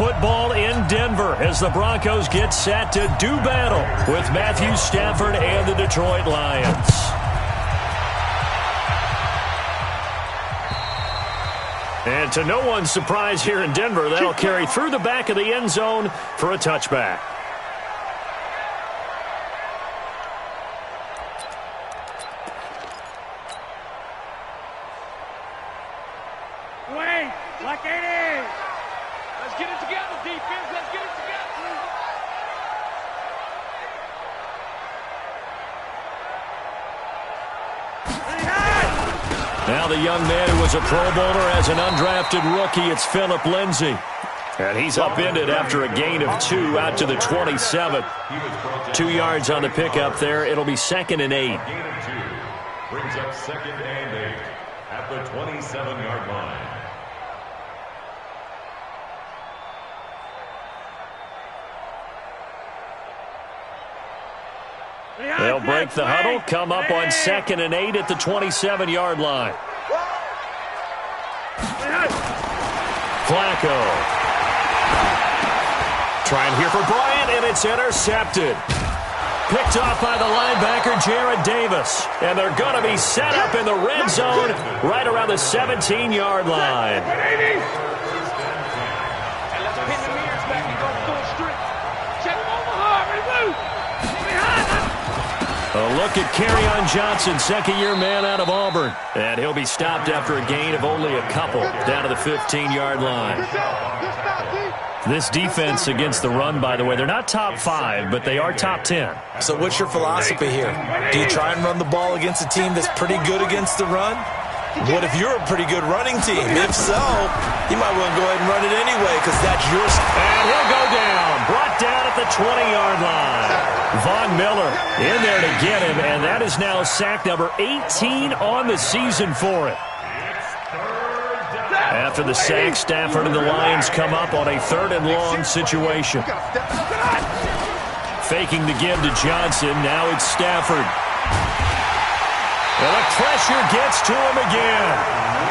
football in Denver as the Broncos get set to do battle with Matthew Stafford and the Detroit Lions. And to no one's surprise here in Denver, that'll carry through the back of the end zone for a touchback. Wait, like it is. Let's get it together, defense. Let's get it together. Now the young man who was a Pro Bowler as an undrafted rookie, it's Phillip Lindsay. And he's upended after a gain of 2 out to the 27. 2 yards on the pickup there. It'll be 2nd and 8. Gain of 2 brings up 2nd and 8 at the 27-yard line. They'll break the huddle, come up on 2nd and 8 at the 27-yard line. Flacco. Trying here for Bryant, and it's intercepted. Picked off by the linebacker, Jared Davis. And they're going to be set up in the red zone right around the 17-yard line. A look at Kerryon Johnson, second-year man out of Auburn. And he'll be stopped after a gain of only a couple down to the 15-yard line. This defense against the run, by the way, they're not top 5, but they are top 10. So what's your philosophy here? Do you try and run the ball against a team that's pretty good against the run? What if you're a pretty good running team? If so, you might well go ahead and run it anyway because that's your... And he'll go down, brought down at the 20-yard line. Von Miller in there to get him, and that is now sack number 18 on the season for him. After the sack, Stafford and the Lions come up on a 3rd and long situation. Faking the give to Johnson, now it's Stafford. And the pressure gets to him again.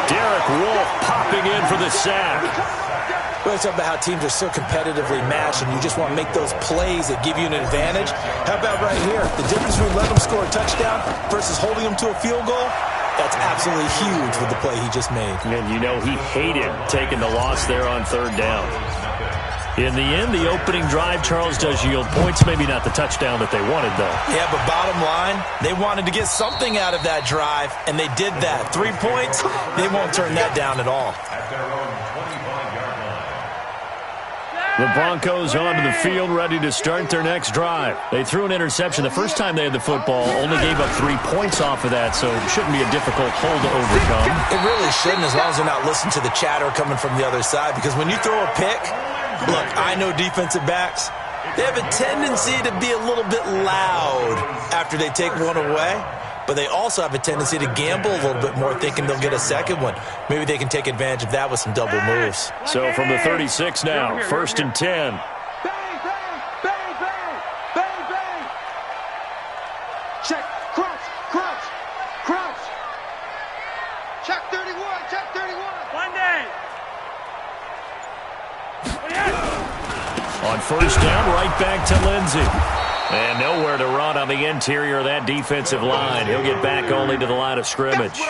Derek Wolfe popping in for the sack. Well, it's about how teams are so competitively matched and you just want to make those plays that give you an advantage. How about right here? The difference between letting them score a touchdown versus holding them to a field goal, that's absolutely huge with the play he just made. And you know he hated taking the loss there on 3rd down. In the end, the opening drive, Charles, does yield points. Maybe not the touchdown that they wanted, though. Yeah, but bottom line, they wanted to get something out of that drive, and they did that. 3 points, they won't turn that down at all. The Broncos onto the field, ready to start their next drive. They threw an interception the first time they had the football, only gave up 3 points off of that, so it shouldn't be a difficult hole to overcome. It really shouldn't, as long as they're not listening to the chatter coming from the other side, because when you throw a pick, look, I know defensive backs, they have a tendency to be a little bit loud after they take one away. But they also have a tendency to gamble a little bit more, thinking they'll get a second one. Maybe they can take advantage of that with some double moves. So from the 36 now, 1st and 10. Bang, bang, bang, bang, bang, bang. Check, crouch, crouch, crouch. Check 31, check 31. Monday. On 1st down, right back to Lindsay. And nowhere to run on the interior of that defensive line. He'll get back only to the line of scrimmage.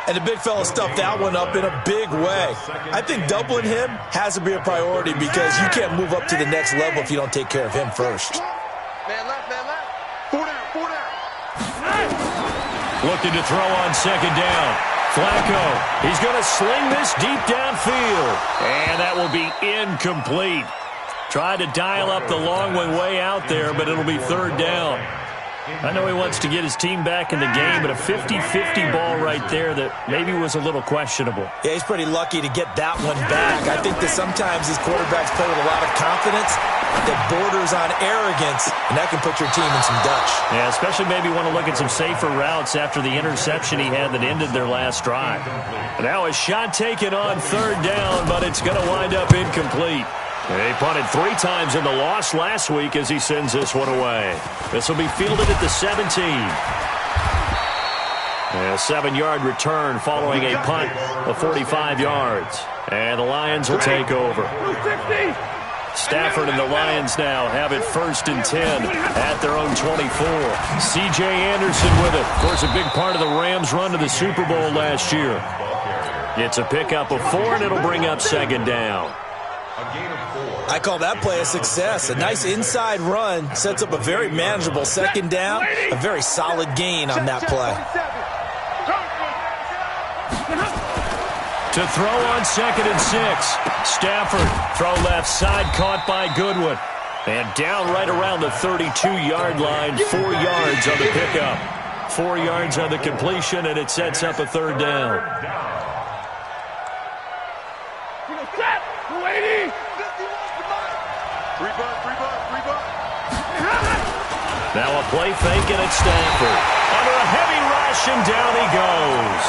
And the big fella stuffed that one up in a big way. I think doubling him has to be a priority because you can't move up to the next level if you don't take care of him first. Man left, man left. 4 down, 4 down. Looking to throw on 2nd down. Flacco, he's going to sling this deep downfield. And that will be incomplete. Tried to dial up the long one way out there, but it'll be 3rd down. I know he wants to get his team back in the game, but a 50-50 ball right there that maybe was a little questionable. Yeah, he's pretty lucky to get that one back. I think that sometimes these quarterbacks play with a lot of confidence that borders on arrogance, and that can put your team in some Dutch. Yeah, especially maybe want to look at some safer routes after the interception he had that ended their last drive. Now a shot taken on 3rd down, but it's going to wind up incomplete. He punted 3 times in the loss last week as he sends this one away. This will be fielded at the 17. A 7-yard return following a punt of 45 yards. And the Lions will take over. Stafford and the Lions now have it 1st and 10 at their own 24. C.J. Anderson with it. Of course, a big part of the Rams' run to the Super Bowl last year. It's a pickup of 4, and it'll bring up 2nd down. I call that play a success. A nice inside run sets up a very manageable 2nd down. A very solid gain on that play. To throw on 2nd and 6. Stafford, throw left side, caught by Goodwin. And down right around the 32-yard line, 4 yards on the pickup. 4 yards on the completion, and it sets up a 3rd down. Now a play fake, and it's Stafford. Under a heavy rush, and down he goes.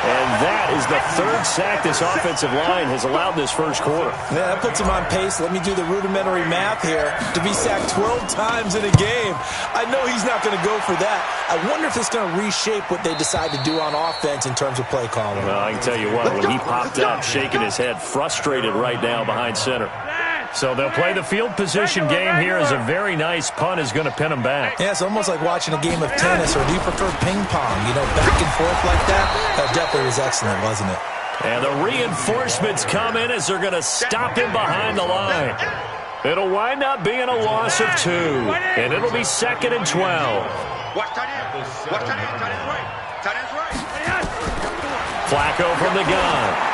And that is the 3rd sack this offensive line has allowed this first quarter. Yeah, that puts him on pace. Let me do the rudimentary math here. To be sacked 12 times in a game, I know he's not going to go for that. I wonder if it's going to reshape what they decide to do on offense in terms of play calling. Well, I can tell you what, when he popped up, shaking his head, frustrated right now behind center. So they'll play the field position game here as a very nice punt is going to pin them back. Yeah, it's almost like watching a game of tennis, or do you prefer ping pong? You know, back and forth like that? That definitely was excellent, wasn't it? And the reinforcements come in as they're going to stop him behind the line. It'll wind up being a loss of 2, and it'll be 2nd and 12. Flacco from the gun.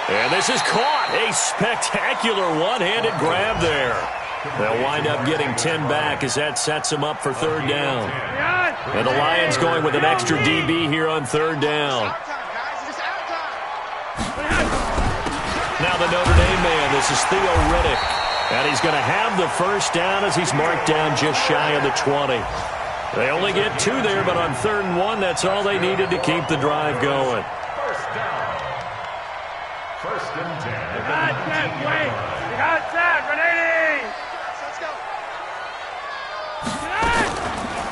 And this is caught. A spectacular one-handed grab there. They'll wind up getting 10 back as that sets them up for 3rd down. And the Lions going with an extra DB here on 3rd down. Now the Notre Dame man, this is Theo Riddick. And he's going to have the 1st down as he's marked down just shy of the 20. They only get 2 there, but on 3rd and 1, that's all they needed to keep the drive going. 1st and 10.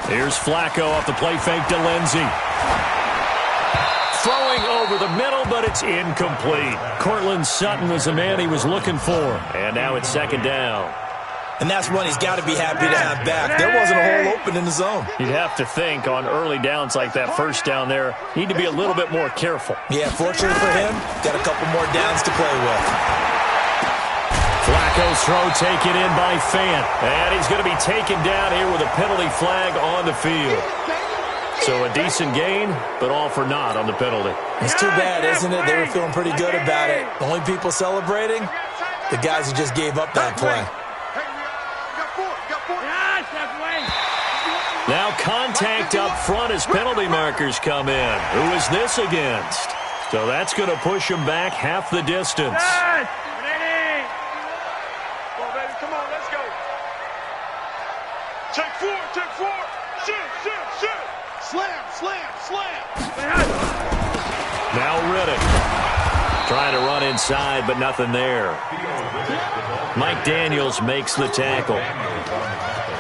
Here's Flacco off the play fake to Lindsey. Throwing over the middle, but it's incomplete. Cortland Sutton was the man he was looking for. And now it's 2nd down. And that's one he's got to be happy to have back. There wasn't a hole open in the zone. You'd have to think on early downs like that 1st down there, need to be a little bit more careful. Yeah, fortunately for him, got a couple more downs to play with. Flacco's throw taken in by Fant. And he's going to be taken down here with a penalty flag on the field. So a decent gain, but all for naught on the penalty. It's too bad, isn't it? They were feeling pretty good about it. The only people celebrating, the guys who just gave up that play. Now contact up front as penalty markers come in. Who is this against? So that's going to push him back half the distance. Come on, let's go. Take 4, take 4. Shoot. Slam. Now Riddick. Trying to run inside, but nothing there. Mike Daniels makes the tackle.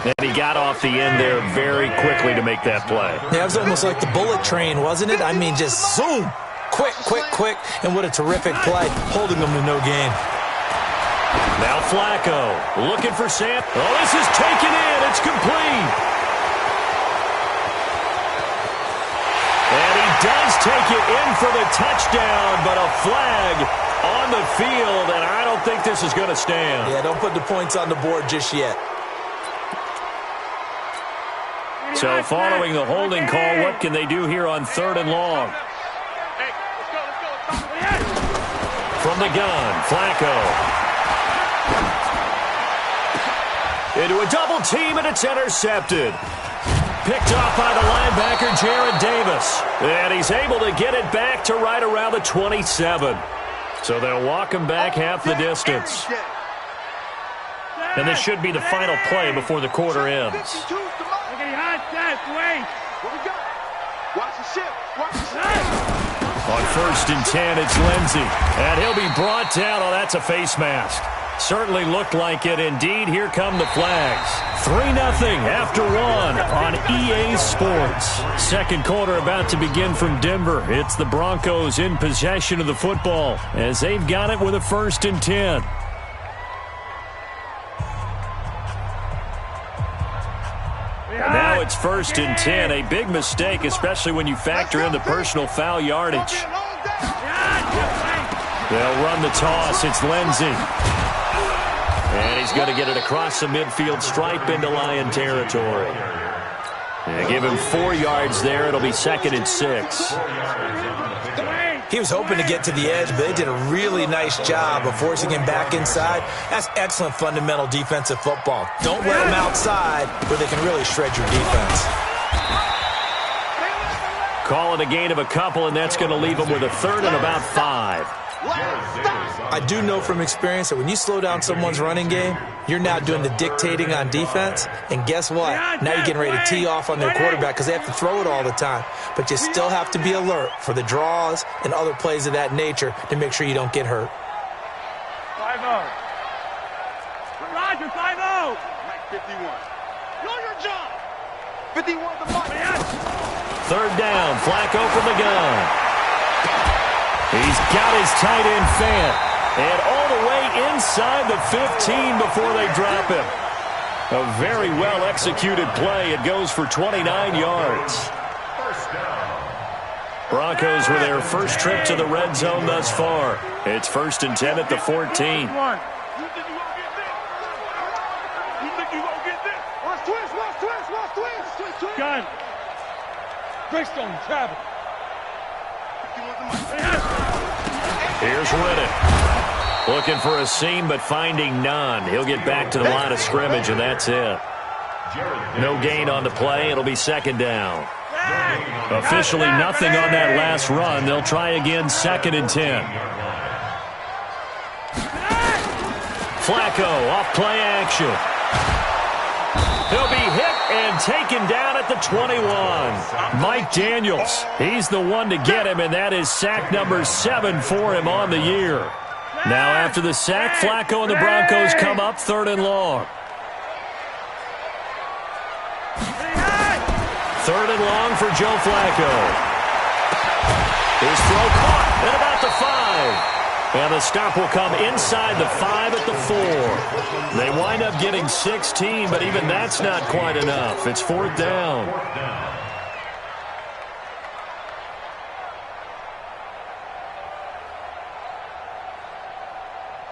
And he got off the end there very quickly to make that play. Yeah, it was almost like the bullet train, wasn't it? I mean, just zoom. Quick. And what a terrific play, holding them to no gain. Now Flacco looking for Sam. Oh, this is taken in. It's complete. And he does take it in for the touchdown, but a flag on the field, and I don't think this is going to stand. Yeah, don't put the points on the board just yet. So following the holding call, what can they do here on 3rd and long? From the gun, Flacco. Into a double team, and it's intercepted. Picked off by the linebacker, Jared Davis. And he's able to get it back to right around the 27. So they'll walk him back half the distance. And this should be the final play before the quarter ends. On 1st and 10, it's Lindsey. And he'll be brought down. Oh, that's a face mask. Certainly looked like it. Indeed, here come the flags. 3-0 after one on EA Sports. Second quarter about to begin from Denver. It's the Broncos in possession of the football as they've got it with a 1st and 10. And now it's 1st and 10. A big mistake, especially when you factor in the personal foul yardage. They'll run the toss. It's Lindsey. And he's going to get it across the midfield stripe into Lion territory. They give him 4 yards there. It'll be 2nd and 6. He was hoping to get to the edge, but they did a really nice job of forcing him back inside. That's excellent fundamental defensive football. Don't let him outside where they can really shred your defense. Call it a gain of a couple, and that's going to leave him with a 3rd and about 5. I do know from experience that when you slow down someone's running game, you're now doing the dictating on defense. And guess what? Now you're getting ready to tee off on their quarterback because they have to throw it all the time. But you still have to be alert for the draws and other plays of that nature to make sure you don't get hurt. 5-0. Roger, 5-0. 51. Know your job. 51 the mark. 3rd down. Flacco from the gun. He's got his tight end fan. And all the way inside the 15 before they drop him. A very well-executed play. It goes for 29 yards. Broncos with their first trip to the red zone thus far. It's 1st and 10 at the 14. You think you gonna get this? Watch twist. Gun. Greystone, travel. Here's Riddick. Looking for a seam, but finding none. He'll get back to the line of scrimmage, and that's it. No gain on the play. It'll be 2nd down. Officially nothing on that last run. They'll try again, 2nd and 10. Flacco off play action. He'll be hit and taken down at the 21. Mike Daniels, he's the one to get him, and that is sack number 7 for him on the year. Now after the sack, Flacco and the Broncos come up 3rd and long. 3rd and long for Joe Flacco. His throw caught at about the 5. And the stop will come inside the 5 at the 4. They wind up getting 16, but even that's not quite enough. It's 4th down.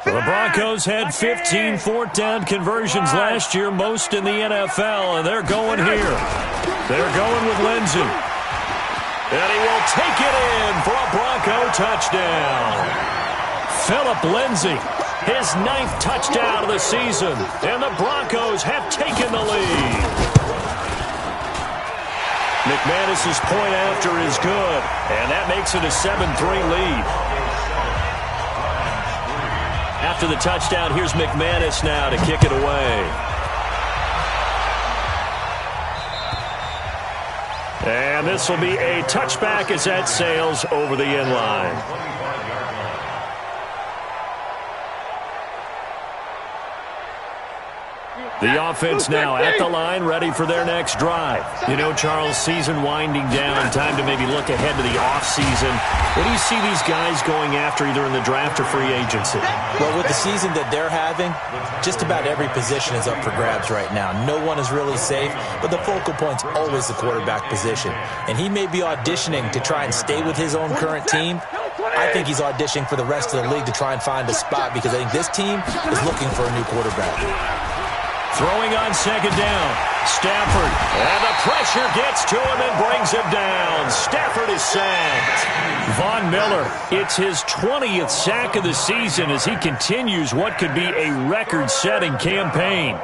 The Broncos had 15 4th down conversions last year, most in the NFL, and they're going here. They're going with Lindsey. And he will take it in for a Bronco touchdown. Phillip Lindsay, his 9th touchdown of the season, and the Broncos have taken the lead. McManus's point after is good, and that makes it a 7-3 lead. After the touchdown, here's McManus now to kick it away. And this will be a touchback as that sails over the end line. The offense now at the line, ready for their next drive. You know, Charles, season winding down, time to maybe look ahead to the offseason. What do you see these guys going after either in the draft or free agency? Well, with the season that they're having, just about every position is up for grabs right now. No one is really safe, but the focal point's always the quarterback position. And he may be auditioning to try and stay with his own current team. I think he's auditioning for the rest of the league to try and find a spot because I think this team is looking for a new quarterback. Throwing on 2nd down. Stafford. And the pressure gets to him and brings him down. Stafford is sacked. Von Miller, it's his 20th sack of the season as he continues what could be a record-setting campaign.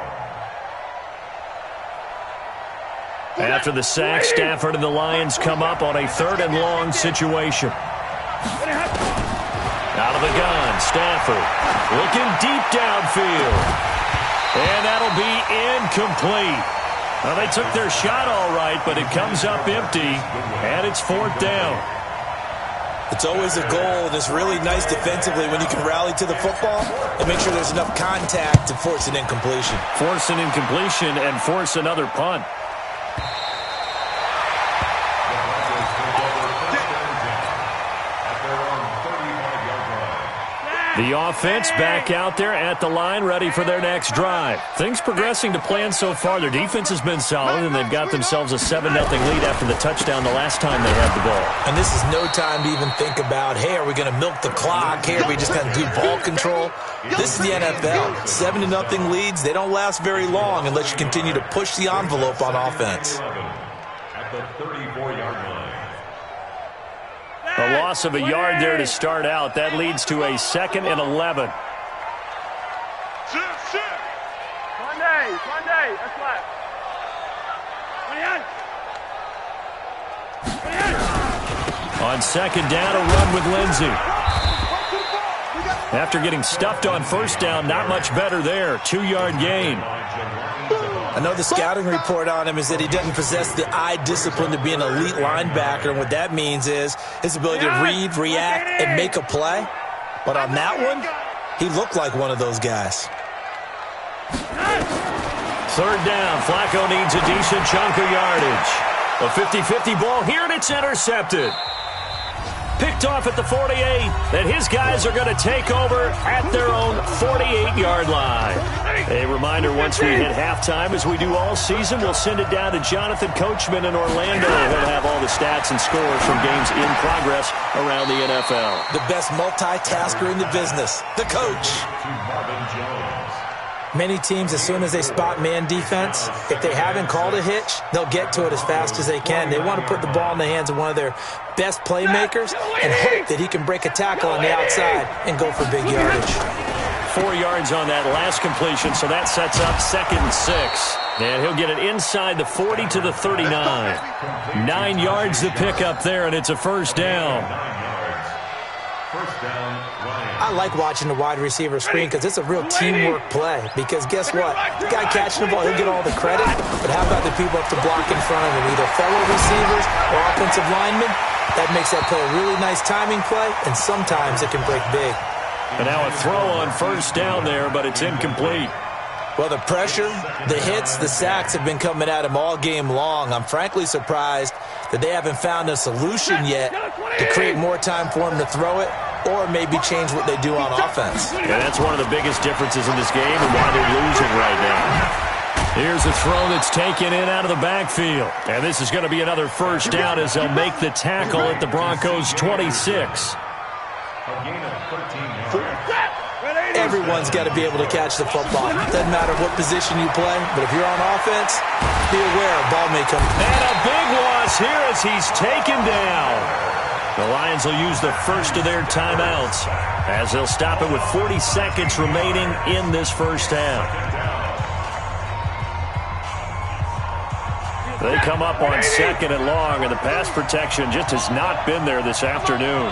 After the sack, Stafford and the Lions come up on a 3rd and long situation. Out of the gun, Stafford looking deep downfield. And that'll be incomplete. Well, they took their shot all right, but it comes up empty, and it's 4th down. It's always a goal, and it's really nice defensively when you can rally to the football and make sure there's enough contact to force an incompletion. Force an incompletion and force another punt. The offense back out there at the line, ready for their next drive. Things progressing to plan so far. Their defense has been solid, and they've got themselves a 7-0 lead after the touchdown the last time they had the ball. And this is no time to even think about, hey, are we going to milk the clock? Hey, are we just going to do ball control? This is the NFL. 7-0 leads, they don't last very long unless you continue to push the envelope on offense. At the 34-yard line. A loss of a yard there to start out. That leads to a 2nd and 11. Monday, that's right. 28. On 2nd down, a run with Lindsey. After getting stuffed on 1st down, not much better there. 2-yard gain. I know the scouting report on him is that he doesn't possess the eye discipline to be an elite linebacker, and what that means is his ability to read, react, and make a play. But on that one, he looked like one of those guys. 3rd down. Flacco needs a decent chunk of yardage. A 50-50 ball here, and it's intercepted. Picked off at the 48, and his guys are going to take over at their own 48-yard line. A reminder, once we hit halftime, as we do all season, we'll send it down to Jonathan Coachman in Orlando. He'll have all the stats and scores from games in progress around the NFL. The best multitasker in the business, the coach. Many teams, as soon as they spot man defense, if they haven't called a hitch, they'll get to it as fast as they can. They want to put the ball in the hands of one of their best playmakers and hope that he can break a tackle on the outside and go for big yardage. 4 yards on that last completion, so that sets up 2nd and 6. And he'll get it inside the 40 to the 39. 9 yards to pick up there, and it's a 1st down. I like watching the wide receiver screen because it's a real teamwork play. Because guess what? The guy catching the ball, he'll get all the credit. But how about the people up to block in front of him? Either fellow receivers or offensive linemen. That makes that play a really nice timing play, and sometimes it can break big. And now a throw on 1st down there, but it's incomplete. Well, the pressure, the hits, the sacks have been coming at him all game long. I'm frankly surprised that they haven't found a solution yet to create more time for him to throw it or maybe change what they do on offense. Yeah, that's one of the biggest differences in this game and why they're losing right now. Here's a throw that's taken in out of the backfield. And this is going to be another 1st down as they'll make the tackle at the Broncos' 26. Everyone's got to be able to catch the football. Doesn't matter what position you play, but if you're on offense, be aware a ball may come. And a big loss here as he's taken down. The Lions will use the first of their timeouts as they'll stop it with 40 seconds remaining in this 1st half. They come up on 2nd and long, and the pass protection just has not been there this afternoon.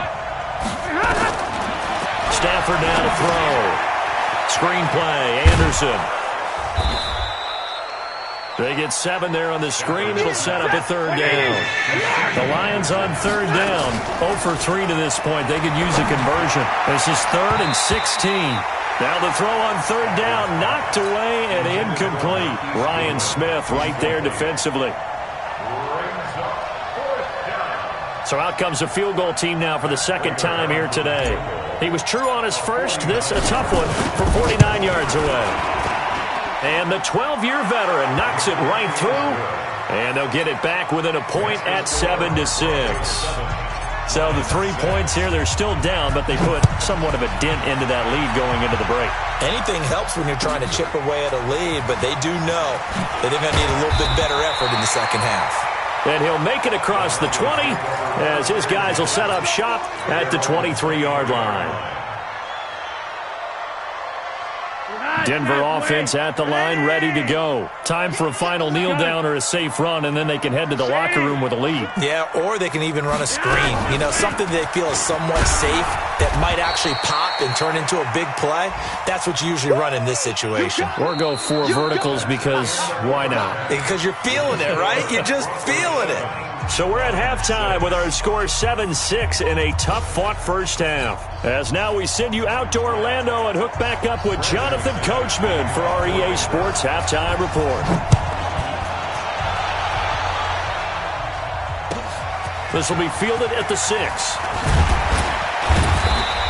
Stafford now to throw. Screen play, Anderson. They get 7 there on the screen. It'll set up a 3rd down. The Lions on 3rd down. 0 for 3 to this point. They could use a conversion. This is 3rd and 16. Now the throw on 3rd down. Knocked away and incomplete. Ryan Smith right there defensively. So out comes a field goal team now for the 2nd time here today. He was true on his first. This a tough one from 49 yards away. And the 12-year veteran knocks it right through. And they'll get it back within a point at 7-6. So the 3 points here, they're still down, but they put somewhat of a dent into that lead going into the break. Anything helps when you're trying to chip away at a lead, but they do know that they're going to need a little bit better effort in the 2nd half. And he'll make it across the 20 as his guys will set up shop at the 23-yard line. Denver offense at the line, ready to go. Time for a final kneel down or a safe run, and then they can head to the locker room with a lead. Yeah, or they can even run a screen. You know, something they feel is somewhat safe that might actually pop and turn into a big play. That's what you usually run in this situation. Or go 4 verticals because why not? Because you're feeling it, right? You're just feeling it. So we're at halftime with our score 7-6 in a tough-fought first half. As now we send you out to Orlando and hook back up with Jonathan Coachman for our EA Sports Halftime Report. This will be fielded at the 6.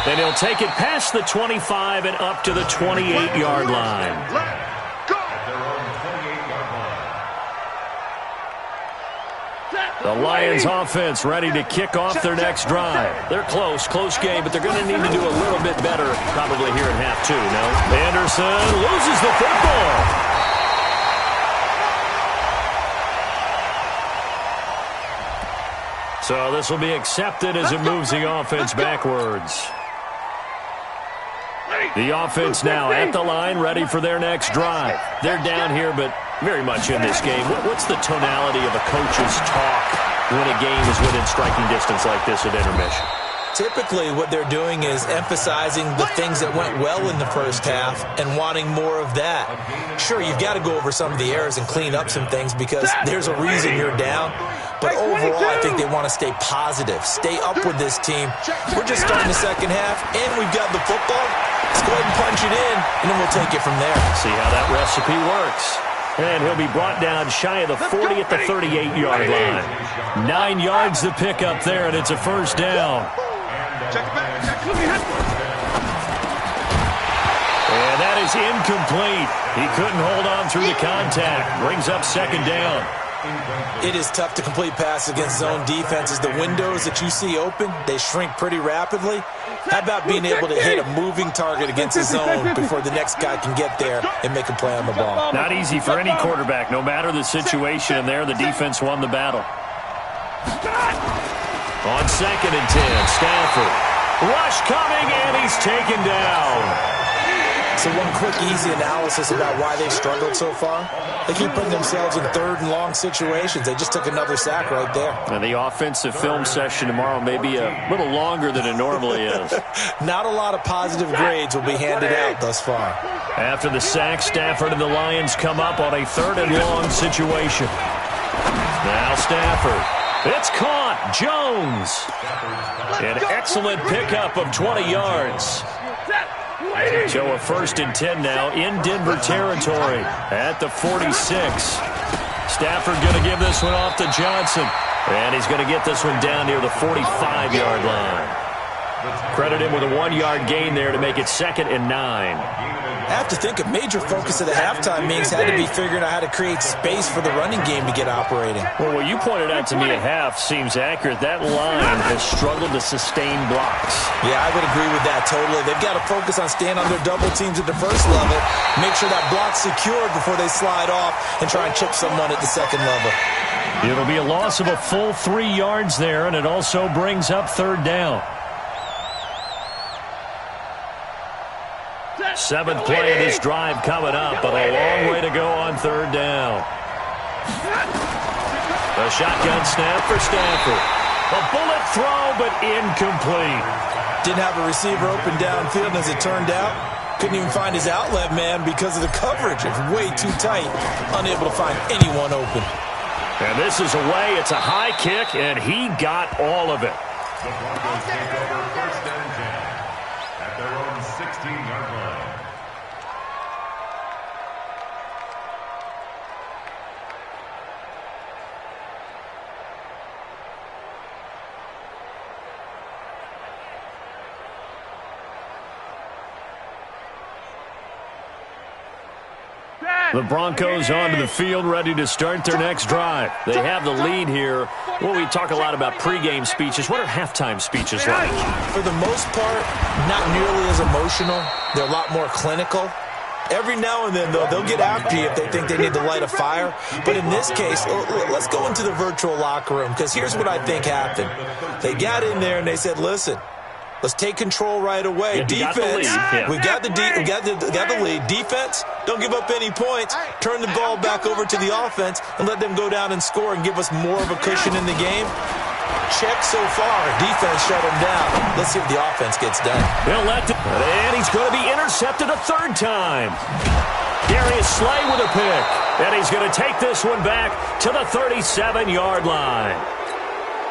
Then he'll take it past the 25 and up to the 28-yard line. The Lions offense ready to kick off their next drive. They're close game, but they're going to need to do a little bit better probably here in half two, no? Anderson loses the football. So this will be accepted as it moves the offense backwards. The offense now at the line, ready for their next drive. They're down here, but very much in this game. What's the tonality of a coach's talk when a game is within striking distance like this at intermission? Typically, what they're doing is emphasizing the things that went well in the first half and wanting more of that. Sure, you've got to go over some of the errors and clean up some things because there's a reason you're down. But overall, I think they want to stay positive, stay up with this team. We're just starting the second half, and we've got the football. Let's go ahead and punch it in, and then we'll take it from there. See how that recipe works. And he'll be brought down shy of the 40 at the 38-yard line. 9 yards to pick up there, and it's a first down. And that is incomplete. He couldn't hold on through the contact. Brings up second down. It is tough to complete passes against zone defenses. The windows that you see open, they shrink pretty rapidly. How about being able to hit a moving target against the zone before the next guy can get there and make a play on the ball? Not easy for any quarterback, no matter the situation. And there, the defense won the battle. On 2nd and 10, Stafford. Rush coming, and he's taken down. So one quick, easy analysis about why they've struggled so far. They keep putting themselves in 3rd and long situations. They just took another sack right there. And the offensive film session tomorrow may be a little longer than it normally is. Not a lot of positive grades will be handed out thus far. After the sack, Stafford and the Lions come up on a 3rd and long situation. Now Stafford. It's caught. Jones. An excellent pickup of 20 yards. So a 1st and 10 now in Denver territory at the 46. Stafford going to give this one off to Johnson. And he's going to get this one down near the 45-yard line. Credit him with a 1-yard gain there to make it 2nd and 9. I have to think a major focus of the halftime meetings had to be figuring out how to create space for the running game to get operating. Well, what you pointed out to me at half seems accurate. That line has struggled to sustain blocks. Yeah, I would agree with that totally. They've got to focus on staying on their double teams at the first level, make sure that block's secured before they slide off and try and chip someone at the second level. It'll be a loss of a full 3 yards there, and it also brings up 3rd down. 7th play of this drive coming up, but a long way to go on 3rd down. The shotgun snap for Stafford. A bullet throw, but incomplete. Didn't have a receiver open downfield, as it turned out. Couldn't even find his outlet man because of the coverage. It's way too tight. Unable to find anyone open. And this is away. It's a high kick, and he got all of it. The Broncos take over 1st and 10 at their own 16-yard line. The Broncos onto the field, ready to start their next drive. They have the lead here. Well, we talk a lot about pregame speeches. What are halftime speeches like? For the most part, not nearly as emotional. They're a lot more clinical. Every now and then, though, they'll get after you if they think they need to light a fire. But in this case, let's go into the virtual locker room, because here's what I think happened. They got in there and they said, listen, let's take control right away. Defense, we got the lead. Defense, don't give up any points. Turn the ball back over to the offense and let them go down and score and give us more of a cushion in the game. Check so far. Defense shut him down. Let's see if the offense gets done. And he's going to be intercepted a 3rd time. Darius Slay with a pick. And he's going to take this one back to the 37-yard line.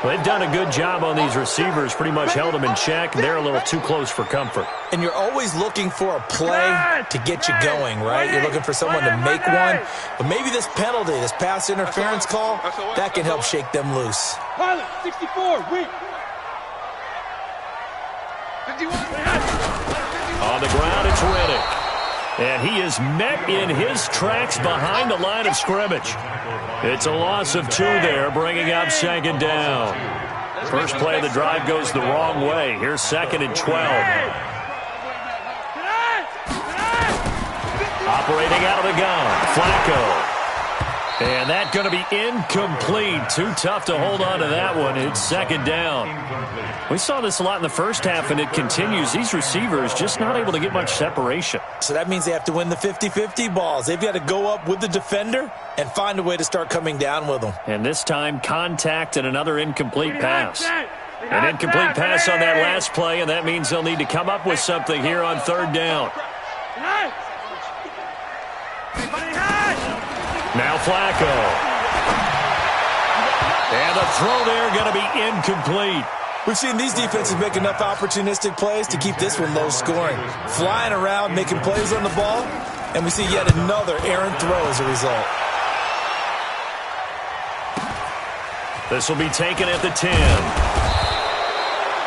Well, they've done a good job on these receivers, pretty much held them in check. They're a little too close for comfort. And you're always looking for a play to get you going, right? You're looking for someone to make one. But maybe this penalty, this pass interference call, that can help shake them loose. 64, weak. 51. On the ground, it's Riddick. And he is met in his tracks behind the line of scrimmage. It's a loss of 2 there, bringing up second down. First play of the drive goes the wrong way. Here's 2nd and 12. Operating out of the gun, Flacco. And that's going to be incomplete. Too tough to hold on to that one. It's 2nd down. We saw this a lot in the first half, and it continues. These receivers just not able to get much separation. So that means they have to win the 50-50 balls. They've got to go up with the defender and find a way to start coming down with them. And this time, contact and another incomplete pass. An incomplete pass on that last play, and that means they'll need to come up with something here on 3rd down. Now Flacco. And the throw there going to be incomplete. We've seen these defenses make enough opportunistic plays to keep this one low scoring. Flying around, making plays on the ball, and we see yet another errant throw as a result. This will be taken at the 10.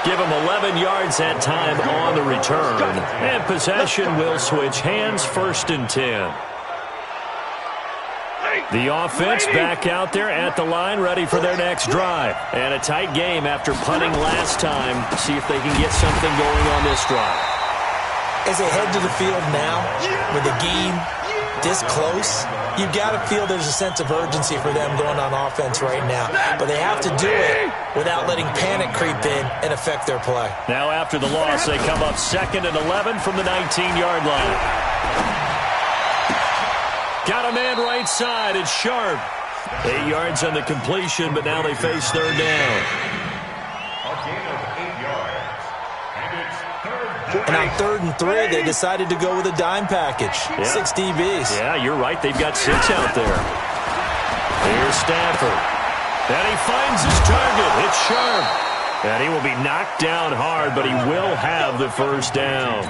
Give him 11 yards that time on the return. And possession will switch hands, 1st and 10. The offense back out there at the line, ready for their next drive. And a tight game after punting last time. See if they can get something going on this drive. As they head to the field now, with the game this close, you've got to feel there's a sense of urgency for them going on offense right now. But they have to do it without letting panic creep in and affect their play. Now after the loss, they come up 2nd and 11 from the 19-yard line. Got a man right side. It's Sharp. 8 yards on the completion, but now they face 3rd down. A gain of 8 yards. And it's 3rd down. And on 3rd and 3, they decided to go with a dime package. Yeah. 6 DBs. Yeah, you're right. They've got 6 out there. Here's Stafford. And he finds his target. It's Sharp. And he will be knocked down hard, but he will have the 1st down.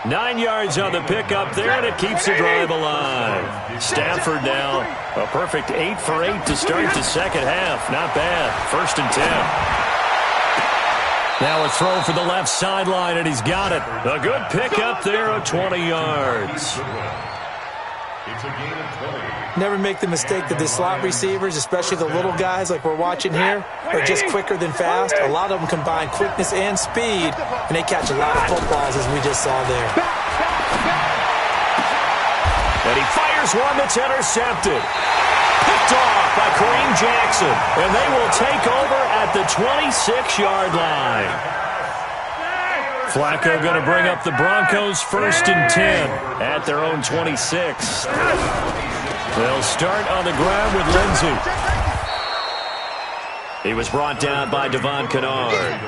9 yards on the pickup there, and it keeps the drive alive. Stafford now, a perfect 8 for 8 to start the second half. Not bad. 1st and 10. Now a throw for the left sideline, and he's got it. A good pickup there of 20 yards. It's a gain of 20. Never make the mistake that the slot receivers, especially the little guys like we're watching here, are just quicker than fast. A lot of them combine quickness and speed, and they catch a lot of footballs, as we just saw there. And he fires one that's intercepted. Picked off by Kareem Jackson, and they will take over at the 26-yard line. Flacco going to bring up the Broncos 1st and 10 at their own 26. They'll start on the ground with Lindsey. He was brought down by Devon Kennard.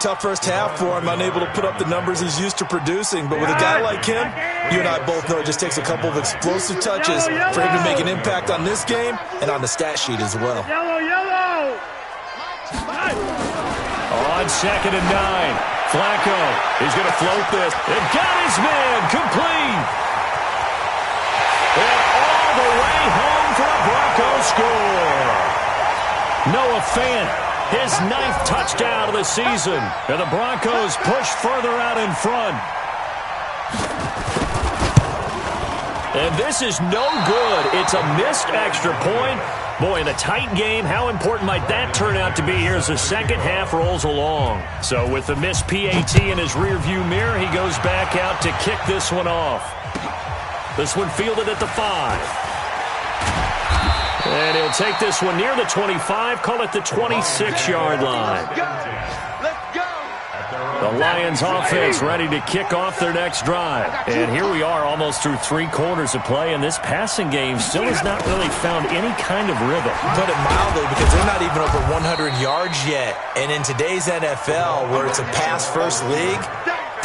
Tough first half for him, unable to put up the numbers he's used to producing. But with a guy like him, you and I both know it just takes a couple of explosive touches for him to make an impact on this game and on the stat sheet as well. Yellow. On 2nd and 9. Flacco, he's going to float this. And got his man complete. And all the way home for a Broncos score. Noah Fant, his 9th touchdown of the season. And the Broncos push further out in front. And this is no good. It's a missed extra point. Boy, in a tight game, how important might that turn out to be here as the second half rolls along? So with the missed PAT in his rearview mirror, he goes back out to kick this one off. This one fielded at the 5. And he'll take this one near the 25, call it the 26-yard line. The Lions offense ready to kick off their next drive. And here we are almost through 3 quarters of play, and this passing game still has not really found any kind of rhythm. Put it mildly, because they're not even over 100 yards yet. And in today's NFL, where it's a pass-first league,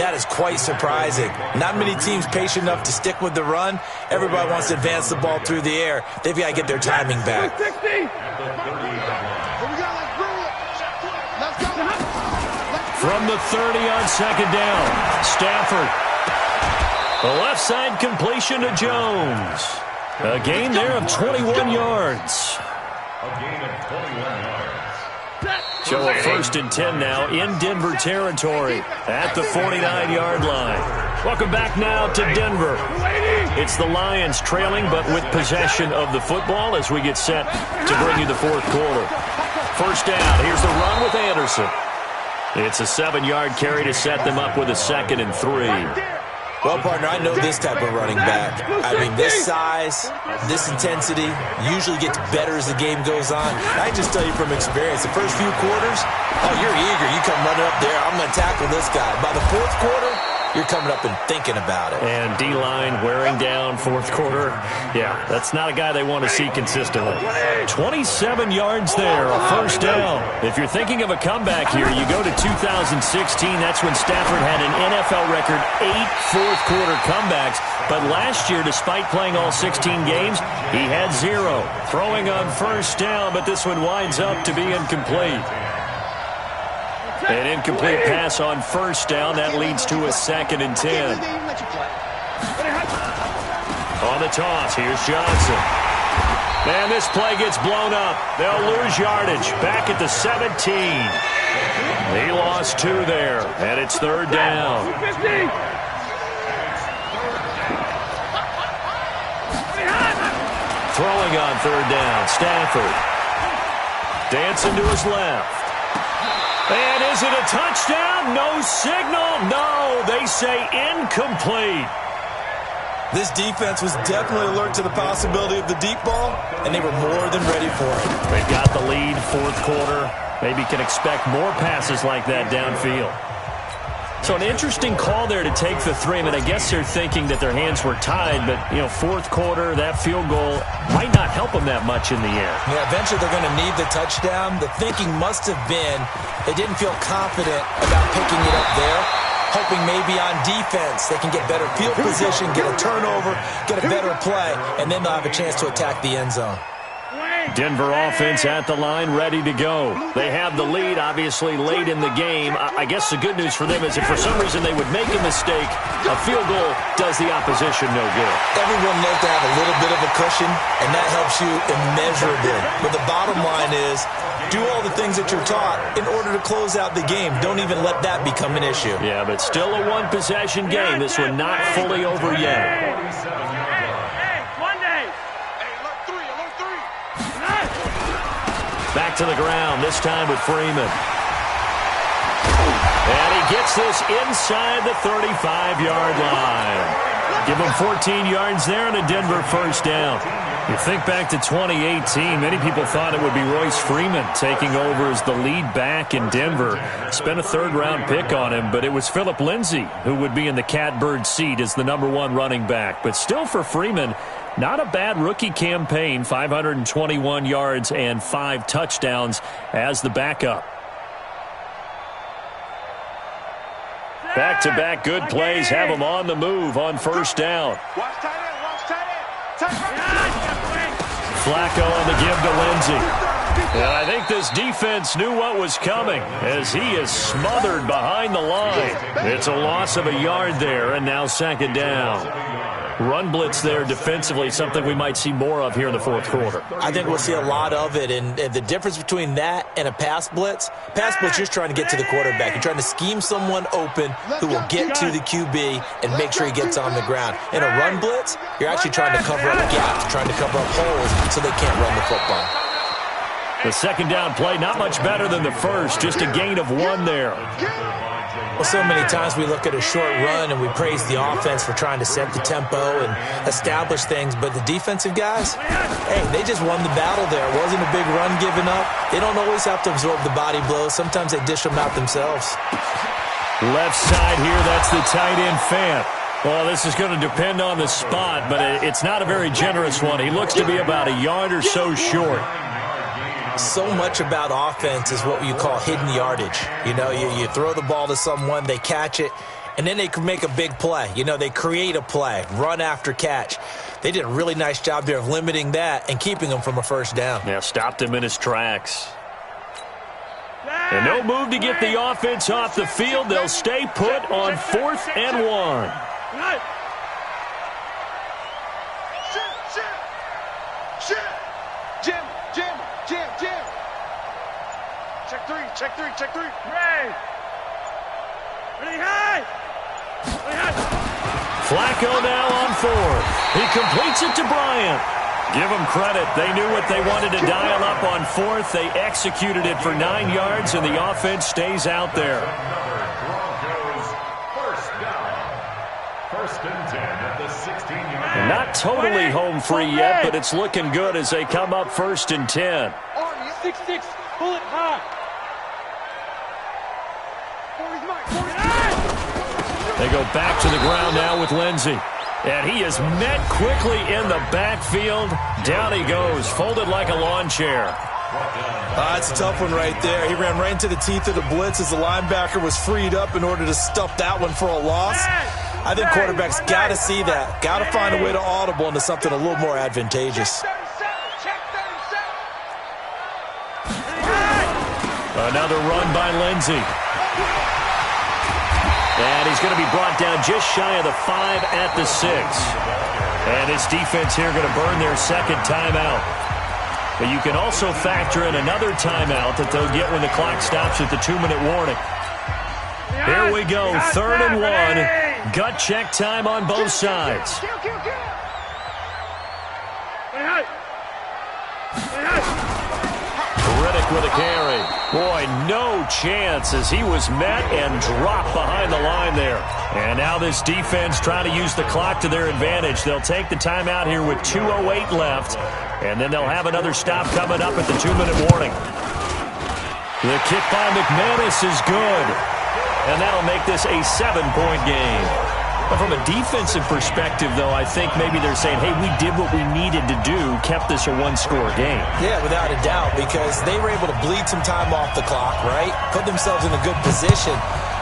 that is quite surprising. Not many teams patient enough to stick with the run. Everybody wants to advance the ball through the air. They've got to get their timing back. from the 30 on second down. Stafford. The left side completion to Jones. A gain there of 21 yards. A gain of 21 yards. So a 1st and 10 now in Denver territory at the 49-yard line. Welcome back now to Denver. It's the Lions trailing, but with possession of the football as we get set to bring you the fourth quarter. First down. Here's the run with Anderson. It's a 7-yard carry to set them up with a 2nd and 3. Well, partner, I know this type of running back. I mean, this size, this intensity usually gets better as the game goes on. I just tell you from experience, the first few quarters, oh, you're eager. You come running up there, I'm going to tackle this guy. By the fourth quarter, you're coming up and thinking about it. And D-line wearing down fourth quarter. Yeah, that's not a guy they want to see consistently. 27 yards there, a first down. If you're thinking of a comeback here, you go to 2016. That's when Stafford had an NFL record 8 fourth-quarter comebacks. But last year, despite playing all 16 games, he had 0. Throwing on first down, but this one winds up to be incomplete. An incomplete pass on first down. That leads to a 2nd and 10. On the toss, here's Johnson. And this play gets blown up. They'll lose yardage. Back at the 17. He lost 2 there, and it's 3rd down. Throwing on 3rd down, Stafford. Dancing to his left. And is it a touchdown? No signal. No, they say incomplete. This defense was definitely alert to the possibility of the deep ball, and they were more than ready for it. They've got the lead, fourth quarter. Maybe can expect more passes like that downfield. So an interesting call there to take the 3. I mean, I guess they're thinking that their hands were tied, but, you know, fourth quarter, that field goal might not help them that much in the end. Yeah, eventually they're going to need the touchdown. The thinking must have been they didn't feel confident about picking it up there, hoping maybe on defense they can get better field position, get a turnover, get a better play, and then they'll have a chance to attack the end zone. Denver offense at the line, ready to go. They have the lead, obviously, late in the game. I guess the good news for them is if for some reason they would make a mistake, a field goal does the opposition no good. Everyone loves to have a little bit of a cushion, and that helps you immeasurably. But the bottom line is, do all the things that you're taught in order to close out the game. Don't even let that become an issue. Yeah, but still a one-possession game. This one not fully over yet. Back to the ground, this time with Freeman. And he gets this inside the 35-yard line. Give him 14 yards there and a Denver first down. You think back to 2018, many people thought it would be Royce Freeman taking over as the lead back in Denver. Spent a 3rd-round pick on him, but it was Phillip Lindsay who would be in the catbird seat as the #1 running back. But still for Freeman, not a bad rookie campaign, 521 yards and 5 touchdowns as the backup. Back-to-back good plays have him on the move on first down. Flacco on the give to Lindsay. And I think this defense knew what was coming as he is smothered behind the line. It's a loss of a yard there, and now 2nd down. Run blitz there defensively, something we might see more of here in the fourth quarter. I think we'll see a lot of it, and the difference between that and a pass blitz, you're just trying to get to the quarterback. You're trying to scheme someone open who will get to the QB and make sure he gets on the ground. In a run blitz, you're actually trying to cover up gaps, trying to cover up holes so they can't run the football. The 2nd down play, not much better than the first, just a gain of 1 there. Well, so many times we look at a short run and we praise the offense for trying to set the tempo and establish things, but the defensive guys, hey, they just won the battle there. It wasn't a big run given up. They don't always have to absorb the body blows. Sometimes they dish them out themselves. Left side here, that's the tight end Fant. Well, this is going to depend on the spot, but it's not a very generous one. He looks to be about a yard or so short. So much about offense is what you call hidden yardage. You know, you throw the ball to someone, they catch it, and then they can make a big play. You know, they create a play, run after catch. They did a really nice job there of limiting that and keeping him from a first down. Yeah, stopped him in his tracks. And no move to get the offense off the field. They'll stay put on 4th and 1. Jim. Check three. Ready, high. Flacco now on 4th. He completes it to Bryant. Give them credit. They knew what they wanted to dial up on 4th. They executed it for 9 yards, and the offense stays out there. First and 10 at the 16-yard. Not totally home free yet, but it's looking good as they come up 1st and 10. 6-6, pull it high. They go back to the ground now with Lindsey. And he is met quickly in the backfield. Down he goes, folded like a lawn chair. That's a tough one right there. He ran right into the teeth of the blitz as the linebacker was freed up in order to stuff that one for a loss. I think quarterbacks got to see that. Got to find a way to audible into something a little more advantageous. Another run by Lindsey. And he's going to be brought down just shy of the 5 at the 6. And this defense here going to burn their second timeout. But you can also factor in another timeout that they'll get when the clock stops at the 2-minute warning. Here we go, 3rd and 1. Gut check time on both sides. Riddick with a carry. Boy, no chance as he was met and dropped behind the line there. And now this defense trying to use the clock to their advantage. They'll take the timeout here with 2:08 left. And then they'll have another stop coming up at the 2-minute warning. The kick by McManus is good. And that'll make this a 7-point game. But from a defensive perspective, though, I think maybe they're saying, hey, we did what we needed to do, kept this a one-score game. Yeah, without a doubt, because they were able to bleed some time off the clock, right? Put themselves in a good position,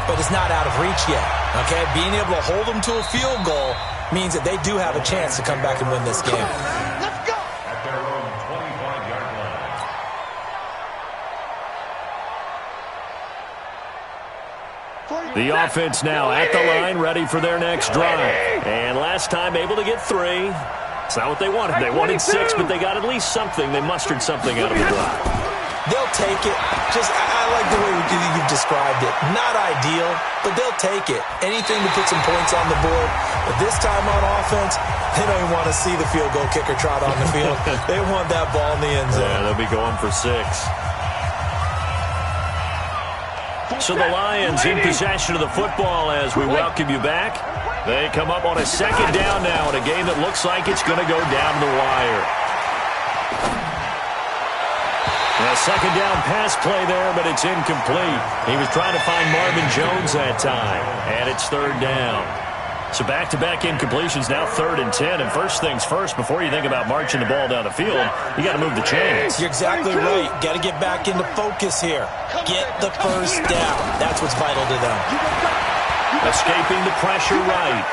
but it's not out of reach yet, okay? Being able to hold them to a field goal means that they do have a chance to come back and win this game. Let's go! At their own 25-yard line. The offense now at the line, ready for their next drive. And last time able to get 3. It's not what they wanted. They wanted 6, but they got at least something. They mustered something out of the drive. They'll take it. I like the way you've described it. Not ideal, but they'll take it. Anything to put some points on the board. But this time on offense, they don't even want to see the field goal kicker trot on the field. They want that ball in the end zone. Yeah, they'll be going for 6. So the Lions in possession of the football as we welcome you back. They come up on a 2nd down now in a game that looks like it's going to go down the wire. A 2nd down pass play there, but it's incomplete. He was trying to find Marvin Jones that time, and it's 3rd down. So back-to-back incompletions, now 3rd and 10. And first things first, before you think about marching the ball down the field, you got to move the chains. You're exactly right. Got to get back into focus here. Get the first down. That's what's vital to them. Escaping the pressure right.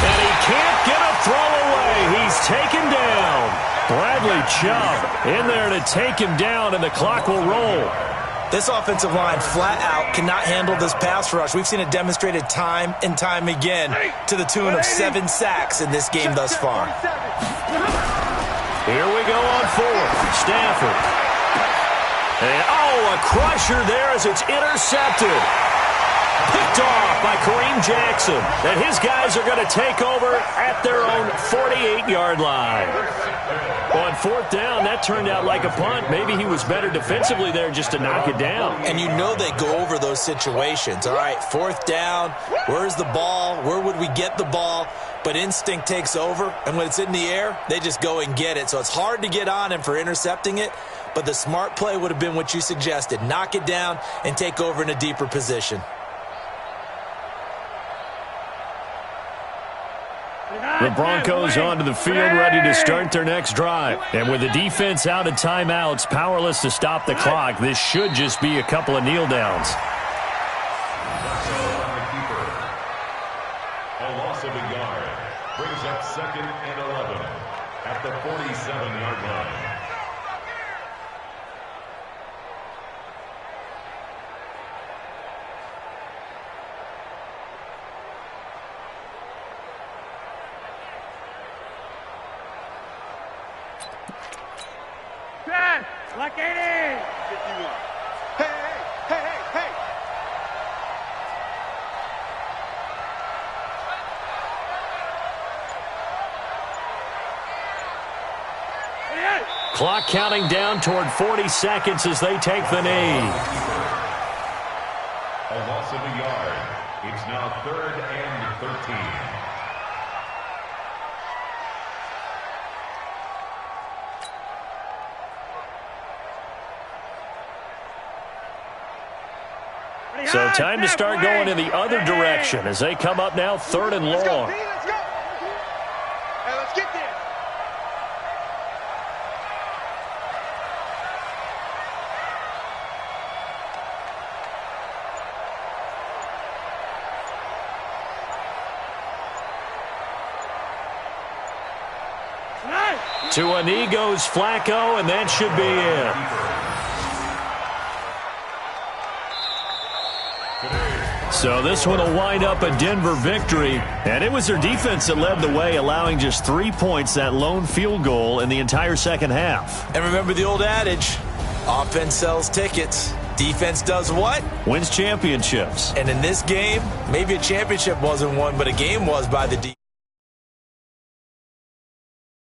And he can't get a throw away. He's taken down. Bradley Chubb in there to take him down, and the clock will roll. This offensive line flat out cannot handle this pass rush. We've seen it demonstrated time and time again to the tune of 7 sacks in this game thus far. Here we go on 4th. Stafford. And, a crusher there as it's intercepted. Picked off by Kareem Jackson. And his guys are going to take over at their own 48-yard line. On 4th down, that turned out like a punt. Maybe he was better defensively there just to knock it down. And you know they go over those situations. All right, 4th down, where's the ball? Where would we get the ball? But instinct takes over, and when it's in the air, they just go and get it. So it's hard to get on him for intercepting it, but the smart play would have been what you suggested. Knock it down and take over in a deeper position. The Broncos onto the field, ready to start their next drive. And with the defense out of timeouts, powerless to stop the clock, this should just be a couple of kneel downs. A loss of a yard brings up 2nd and 11 at the 47-yard line. Like 80. 51. Hey, hey, hey, hey, hey. Clock counting down toward 40 seconds as they take the knee. A loss of a yard. It's now 3rd and 13. So time to start going in the other direction as they come up now 3rd and long. Let's go, let's go. Hey, let's get this. To a knee goes Flacco, and that should be in. So this one will wind up a Denver victory, and it was their defense that led the way, allowing just 3 points, that lone field goal in the entire second half. And remember the old adage, offense sells tickets. Defense does what? Wins championships. And in this game, maybe a championship wasn't won, but a game was by the defense.